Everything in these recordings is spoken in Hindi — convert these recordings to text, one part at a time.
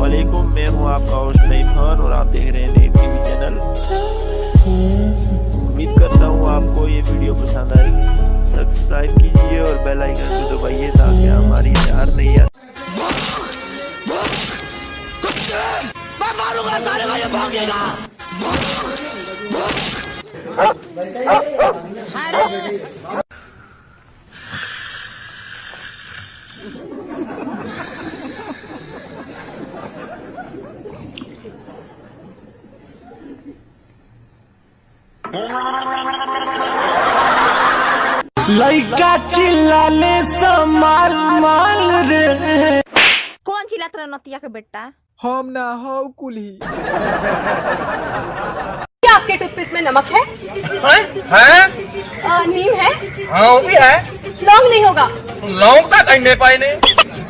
अस्सलामुअलैकुम, मैं हूं आपका होस्ट नईम खान और आप देख रहे हैं नईम टीवी चैनल। उम्मीद करता हूं आपको ये वीडियो पसंद आएगी। सब्सक्राइब कीजिए और बेल आइकन को दबाइए ताकि हमारी हर नई लइका चिल्लाले समाल माल रे। कौन चिल्लात रहा नतिया के बेटा? हम ना हो कुली। क्या आपके टूथपेस्ट में नमक है? नीम है? हाँ वो भी है। लौंग नहीं होगा? लौंग तक अन्य पाए ने।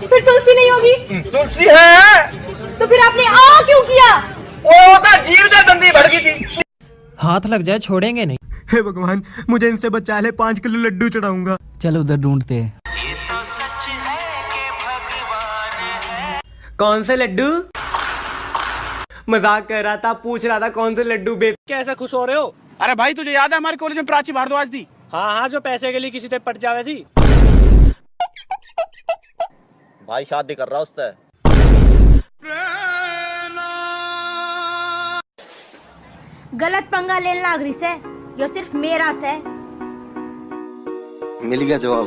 फिर तुलसी नहीं होगी? तुलसी है। तो फिर आपने आ क्यों किया? वो तो जीव दे दंदी भड़की थी। हाथ लग जाए छोड़ेंगे नहीं। हे भगवान, मुझे इनसे बचा ले, 5 किलो लड्डू चढ़ाऊंगा। चल उधर ढूंढते हैं। कौन से लड्डू? मजाक कर रहा था, पूछ रहा था कौन से लड्डू बेच। क्या ऐसा खुश हो रहे हो? अरे भाई तुझे याद है हमारे कॉलेज में प्राची भारद्वाज थी? हाँ, जो पैसे के लिए किसी से पट जावे थी। भाई शादी कर रहा उससे। गलत पंगा लेना लागरी से, यो सिर्फ मेरा से। मिल गया जवाब।